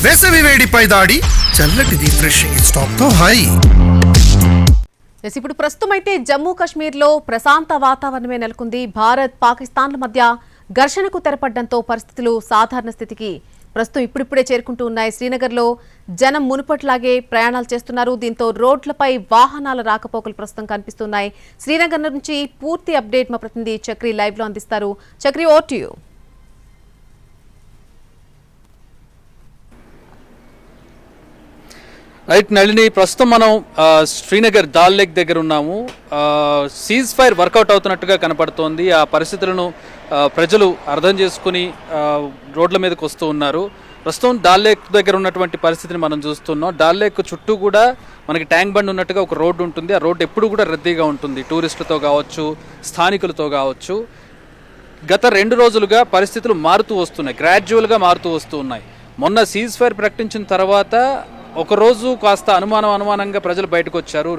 వేసవి వేడిపై దాడి చల్లటిది ఫ్రెషింగ్ స్టాక్ తో హై. ఇప్పుడు ప్రస్తుతం అయితే జమ్మూ కాశ్మీర్లో ప్రశాంత వాతావరణమే నెలకొంది. భారత్ పాకిస్తాన్ల మధ్య ఘర్షణకు తెరపడడంతో పరిస్థితులు సాధారణ స్థితికి ప్రస్తుతం ఇప్పుడిప్పుడే చేరుకుంటూ ఉన్నాయి. శ్రీనగర్లో జనం మునుపట్లాగే ప్రయాణాలు చేస్తున్నారు. దీంతో రోడ్లపై వాహనాల రాకపోకలు ప్రస్తుతం కనిపిస్తున్నాయి. శ్రీనగర్ నుంచి పూర్తి అప్డేట్ మా ప్రతినిధి చక్రి లైవ్ లో అందిస్తారు. Chakri, over to you. Right Nalini, ప్రస్తుతం మనం శ్రీనగర్ దాల్ లేక్ దగ్గర ఉన్నాము. సీజ్ ఫైర్ వర్కౌట్ అవుతున్నట్టుగా కనపడుతోంది. ఆ పరిస్థితులను ప్రజలు అర్థం చేసుకుని రోడ్ల మీదకి వస్తూ ఉన్నారు. ప్రస్తుతం డాల్ లేక్ దగ్గర ఉన్నటువంటి పరిస్థితిని మనం చూస్తున్నాం. డాల్ లేక్ చుట్టూ కూడా మనకి ట్యాంక్ బండ్ ఉన్నట్టుగా ఒక రోడ్డు ఉంటుంది. ఆ రోడ్డు ఎప్పుడు కూడా రద్దీగా ఉంటుంది, టూరిస్టులతో కావచ్చు, స్థానికులతో కావచ్చు. గత 2 రోజులుగా పరిస్థితులు మారుతూ వస్తున్నాయి, గ్రాడ్యువల్గా మారుతూ వస్తూ ఉన్నాయి. మొన్న సీజ్ ఫైర్ ప్రకటించిన తర్వాత ఒకరోజు కాస్త అనుమానంగా ప్రజలు బయటకు వచ్చారు.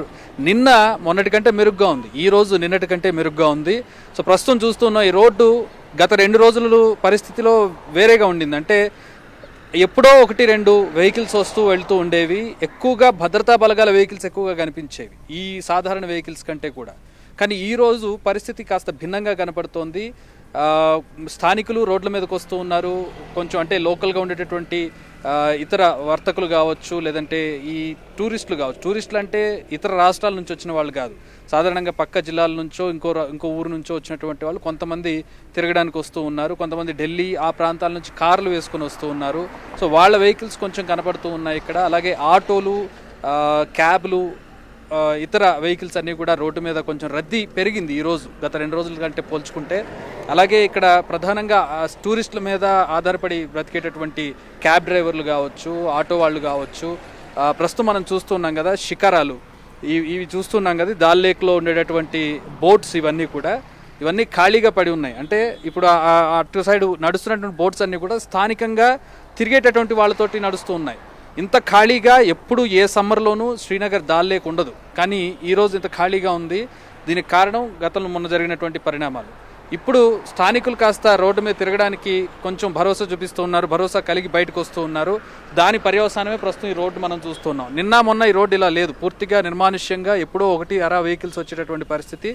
నిన్న మొన్నటి కంటే మెరుగ్గా ఉంది, ఈ రోజు నిన్నటి కంటే మెరుగ్గా ఉంది. సో ప్రస్తుతం చూస్తున్నాం, ఈ రోడ్డు గత 2 రోజులు పరిస్థితిలో వేరేగా ఉండింది. అంటే ఎప్పుడో 1-2 వెహికల్స్ వస్తూ వెళ్తూ ఉండేవి. ఎక్కువగా భద్రతా బలగాల వెహికల్స్ ఎక్కువగా కనిపించేవి ఈ సాధారణ వెహికల్స్ కంటే కూడా. కానీ ఈరోజు పరిస్థితి కాస్త భిన్నంగా కనపడుతోంది. స్థానికులు రోడ్ల మీదకి వస్తూ ఉన్నారు. కొంచెం అంటే లోకల్గా ఉండేటటువంటి ఇతర వర్తకులు కావచ్చు, లేదంటే ఈ టూరిస్టులు కావచ్చు. టూరిస్టులు అంటే ఇతర రాష్ట్రాల నుంచి వచ్చిన వాళ్ళు కాదు, సాధారణంగా పక్క జిల్లాల నుంచో ఇంకో ఊరు నుంచో వచ్చినటువంటి వాళ్ళు కొంతమంది తిరగడానికి వస్తూ ఉన్నారు. కొంతమంది ఢిల్లీ ఆ ప్రాంతాల నుంచి కార్లు వేసుకొని వస్తూ ఉన్నారు. సో వాళ్ళ వెహికల్స్ కొంచెం కనపడుతూ ఉన్నాయి ఇక్కడ. అలాగే ఆటోలు, క్యాబ్లు, ఇతర వెహికల్స్ అన్నీ కూడా రోడ్డు మీద కొంచెం రద్దీ పెరిగింది ఈరోజు గత 2 రోజుల కంటే పోల్చుకుంటే. అలాగే ఇక్కడ ప్రధానంగా టూరిస్టుల మీద ఆధారపడి బ్రతికేటటువంటి క్యాబ్ డ్రైవర్లు కావచ్చు, ఆటో వాళ్ళు కావచ్చు. ప్రస్తుతం మనం చూస్తున్నాం కదా షికారాలు, ఇవి చూస్తున్నాం కదా దాల్ లేక్లో ఉండేటటువంటి బోట్స్, ఇవన్నీ ఖాళీగా పడి ఉన్నాయి. అంటే ఇప్పుడు అటు సైడ్ నడుస్తున్నటువంటి బోట్స్ అన్నీ కూడా స్థానికంగా తిరిగేటటువంటి వాళ్ళతోటి నడుస్తూ ఉన్నాయి. ఇంత ఖాళీగా ఎప్పుడు ఏ సమ్మర్లోనూ శ్రీనగర్ దాల్ లేక్ ఉండదు, కానీ ఈరోజు ఇంత ఖాళీగా ఉంది. దీనికి కారణం గతంలో మొన్న జరిగినటువంటి పరిణామాలు. ఇప్పుడు స్థానికులు కాస్త రోడ్డు మీద తిరగడానికి కొంచెం భరోసా చూపిస్తూ ఉన్నారు, భరోసా కలిగి బయటకు వస్తూ ఉన్నారు. దాని పర్యవసానమే ప్రస్తుతం ఈ రోడ్డు మనం చూస్తున్నాం. నిన్న మొన్న ఈ రోడ్డు ఇలా లేదు, పూర్తిగా నిర్మానుష్యంగా ఎప్పుడో 1-2 వెహికల్స్ వచ్చేటటువంటి పరిస్థితి.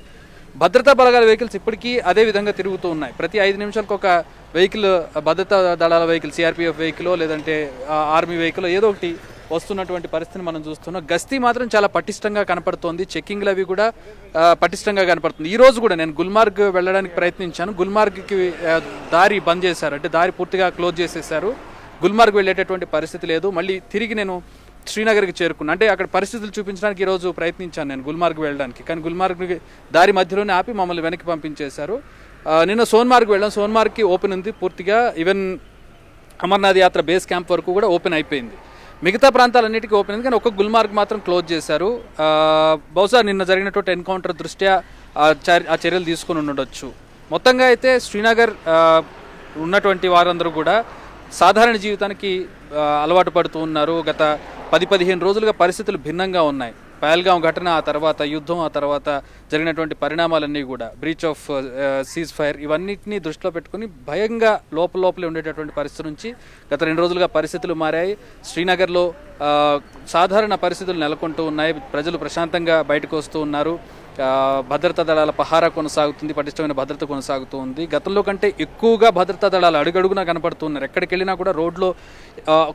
భద్రతా బలగాల వెహికల్స్ ఇప్పటికీ అదే విధంగా తిరుగుతూ ఉన్నాయి. ప్రతి 5 నిమిషాలకు ఒక వెహికల్, భద్రతా దళాల వెహికల్, సిఆర్పిఎఫ్ వెహికల్ లేదంటే ఆర్మీ వెహికల్ ఏదో ఒకటి వస్తున్నటువంటి పరిస్థితిని మనం చూస్తున్నాం. గస్తీ మాత్రం చాలా పటిష్టంగా కనపడుతోంది. చెక్కింగ్లు అవి కూడా పటిష్టంగా కనపడుతుంది. ఈ రోజు కూడా నేను గుల్మార్గ్ వెళ్ళడానికి ప్రయత్నించాను. గుల్మార్గ్కి దారి బంద్ చేశారు, అంటే దారి పూర్తిగా క్లోజ్ చేసేసారు. గుల్మార్గ్ వెళ్ళేటటువంటి పరిస్థితి లేదు. మళ్ళీ తిరిగి నేను శ్రీనగర్కి చేరుకున్నాను. అంటే అక్కడ పరిస్థితులు చూపించడానికి ఈరోజు ప్రయత్నించాను నేను గుల్మార్గ్ వెళ్ళడానికి, కానీ గుల్మార్గ్కి దారి మధ్యలోనే ఆపి మమ్మల్ని వెనక్కి పంపించేశారు. నిన్న సోన్మార్గ్ వెళ్ళాం. సోన్మార్గ్కి ఓపెన్ ఉంది పూర్తిగా. ఈవెన్ అమర్నాథ్ యాత్ర బేస్ క్యాంప్ వరకు కూడా ఓపెన్ అయిపోయింది. మిగతా ప్రాంతాలన్నిటికీ ఓపెన్ అయింది, కానీ ఒక్క గుల్మార్గ్ మాత్రం క్లోజ్ చేశారు. బహుశా నిన్న జరిగినటువంటి ఎన్కౌంటర్ దృష్ట్యా ఆ చర్యలు తీసుకుని ఉండొచ్చు. మొత్తంగా అయితే శ్రీనగర్ ఉన్నటువంటి వారందరూ కూడా సాధారణ జీవితానికి అలవాటు పడుతూ ఉన్నారు. గత 10-15 రోజులుగా పరిస్థితులు భిన్నంగా ఉన్నాయి. పహల్గాం ఘటన, ఆ తర్వాత యుద్ధం, ఆ తర్వాత జరిగినటువంటి పరిణామాలన్నీ కూడా బ్రీచ్ ఆఫ్ సీజ్ ఫైర్, ఇవన్నిటినీ దృష్టిలో పెట్టుకుని భయంగా లోపలే ఉండేటటువంటి పరిస్థితి నుంచి గత 2 రోజులుగా పరిస్థితులు మారాయి. శ్రీనగర్లో సాధారణ పరిస్థితులు నెలకొంటూ ఉన్నాయి. ప్రజలు ప్రశాంతంగా బయటకు వస్తూ ఉన్నారు. భద్రతా దళాల పహారా కొనసాగుతుంది, పటిష్టమైన భద్రత కొనసాగుతూ ఉంది. గతంలో కంటే ఎక్కువగా భద్రతా దళాలు అడుగడుగునా కనపడుతున్నారు. ఎక్కడికి వెళ్ళినా కూడా రోడ్లో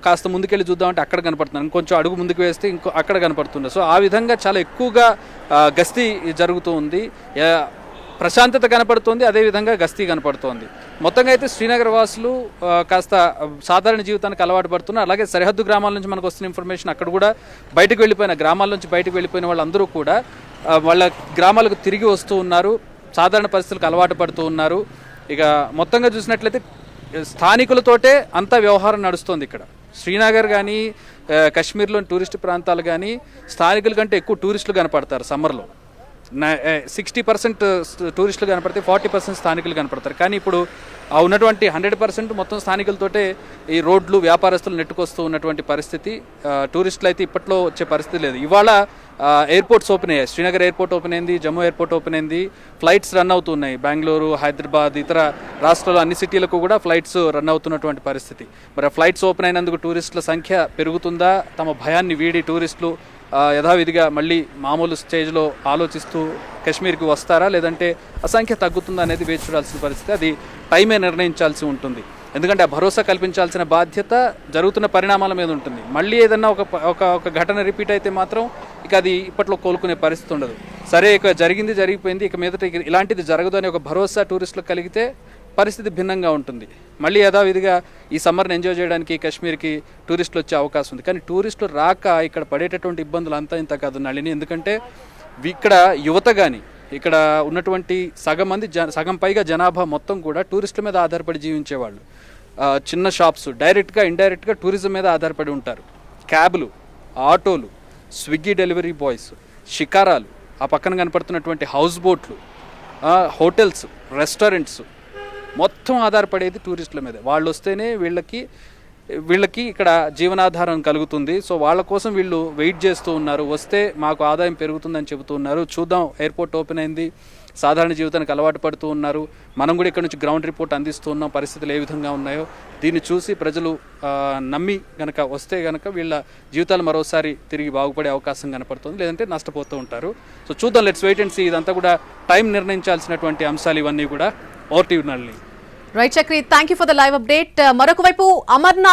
కాస్త ముందుకెళ్ళి చూద్దామంటే అక్కడ కనపడుతున్నారు, ఇంకొంచెం అడుగు ముందుకు వేస్తే అక్కడ కనపడుతున్నారు. సో ఆ విధంగా చాలా ఎక్కువగా గస్తీ జరుగుతూ ఉంది. ప్రశాంతత కనపడుతోంది, అదేవిధంగా గస్తీ కనపడుతోంది. మొత్తంగా అయితే శ్రీనగర్ వాసులు కాస్త సాధారణ జీవితానికి అలవాటు పడుతున్నారు. అలాగే సరిహద్దు గ్రామాల నుంచి మనకు వస్తున్న ఇన్ఫర్మేషన్, అక్కడ కూడా గ్రామాల నుంచి బయటకు వెళ్ళిపోయిన వాళ్ళందరూ కూడా వాళ్ళ గ్రామాలకు తిరిగి వస్తూ ఉన్నారు, సాధారణ పరిస్థితులకు అలవాటు పడుతూ ఉన్నారు. ఇక మొత్తంగా చూసినట్లయితే స్థానికులతోటే అంతా వ్యవహారం నడుస్తుంది ఇక్కడ. శ్రీనగర్ కానీ కాశ్మీర్లోని టూరిస్టు ప్రాంతాలు కానీ స్థానికుల కంటే ఎక్కువ టూరిస్టులు కనపడతారు సమ్మర్లో. 60% టూరిస్టులు కనపడితే 40% స్థానికులు కనపడతారు. కానీ ఇప్పుడు ఉన్నటువంటి 100% మొత్తం స్థానికులతోటే ఈ రోడ్లు, వ్యాపారస్తులు నెట్టుకొస్తూ ఉన్నటువంటి పరిస్థితి. టూరిస్టులు అయితే ఇప్పట్లో వచ్చే పరిస్థితి లేదు. ఇవాళ ఎయిర్పోర్ట్స్ ఓపెన్ అయ్యాయి. శ్రీనగర్ ఎయిర్పోర్ట్ ఓపెన్ అయింది, జమ్మూ ఎయిర్పోర్ట్ ఓపెన్ అయింది, ఫ్లైట్స్ రన్ అవుతున్నాయి. బెంగళూరు, హైదరాబాద్, ఇతర రాష్ట్రాలు అన్ని సిటీలకు కూడా ఫ్లైట్స్ రన్ అవుతున్నటువంటి పరిస్థితి. మరి ఆ ఫ్లైట్స్ ఓపెన్ అయినందుకు టూరిస్టుల సంఖ్య పెరుగుతుందా? తమ భయాన్ని వీడి టూరిస్టులు యథావిధిగా మళ్ళీ మామూలు స్టేజ్లో ఆలోచిస్తూ కాశ్మీర్కి వస్తారా, లేదంటే ఆ సంఖ్య తగ్గుతుందా అనేది వేచి చూడాల్సిన పరిస్థితి. అది టైమే నిర్ణయించాల్సి ఉంటుంది. ఎందుకంటే ఆ భరోసా కల్పించాల్సిన బాధ్యత జరుగుతున్న పరిణామాల మీద ఉంటుంది. మళ్ళీ ఏదన్నా ఒక ఘటన రిపీట్ అయితే మాత్రం ఇక అది ఇప్పట్లో కోలుకునే పరిస్థితి ఉండదు. సరే, ఇక జరిగిపోయింది, ఇక మీదట ఇలాంటిది జరగదు అనే ఒక భరోసా టూరిస్టులకు కలిగితే పరిస్థితి భిన్నంగా ఉంటుంది. మళ్ళీ యథావిధిగా ఈ సమ్మర్ని ఎంజాయ్ చేయడానికి కాశ్మీర్కి టూరిస్టులు వచ్చే అవకాశం ఉంది. కానీ టూరిస్టులు రాక ఇక్కడ పడేటటువంటి ఇబ్బందులు అంతా ఇంత కాదు నళిని. ఎందుకంటే ఇక్కడ యువత కానీ, ఇక్కడ ఉన్నటువంటి సగం పైగా జనాభా మొత్తం కూడా టూరిస్టుల మీద ఆధారపడి జీవించేవాళ్ళు. చిన్న షాప్స్ డైరెక్ట్గా ఇండైరెక్ట్గా టూరిజం మీద ఆధారపడి ఉంటారు. క్యాబ్లు, ఆటోలు, స్విగ్గీ డెలివరీ బాయ్స్, షికారాలు, ఆ పక్కన కనపడుతున్నటువంటి హౌస్ బోట్లు, హోటల్స్, రెస్టారెంట్స్ మొత్తం ఆధారపడేది టూరిస్టుల మీద. వాళ్ళు వస్తేనే వీళ్ళకి ఇక్కడ జీవనాధారం కలుగుతుంది. సో వాళ్ళ కోసం వీళ్ళు వెయిట్ చేస్తూ ఉన్నారు. వస్తే మాకు ఆదాయం పెరుగుతుందని చెబుతూ ఉన్నారు. చూద్దాం, ఎయిర్పోర్ట్ ఓపెన్ అయింది, సాధారణ జీవితానికి అలవాటు పడుతూ ఉన్నారు. మనం కూడా ఇక్కడ నుంచి గ్రౌండ్ రిపోర్ట్ అందిస్తూ ఉన్నాం, పరిస్థితులు ఏ విధంగా ఉన్నాయో. దీన్ని చూసి ప్రజలు నమ్మి గనక వస్తే గనక వీళ్ళ జీవితాలు మరోసారి తిరిగి బాగుపడే అవకాశం కనపడుతుంది, లేదంటే నష్టపోతూ ఉంటారు. సో చూద్దాం, లెట్స్ వెయిట్ అండ్ సీ. ఇదంతా కూడా టైం నిర్ణయించాల్సినటువంటి అంశాలు ఇవన్నీ కూడా. Over to you Nalini. Right Chakri, thank you for the live update. మరొక వైపు అమర్నాథ్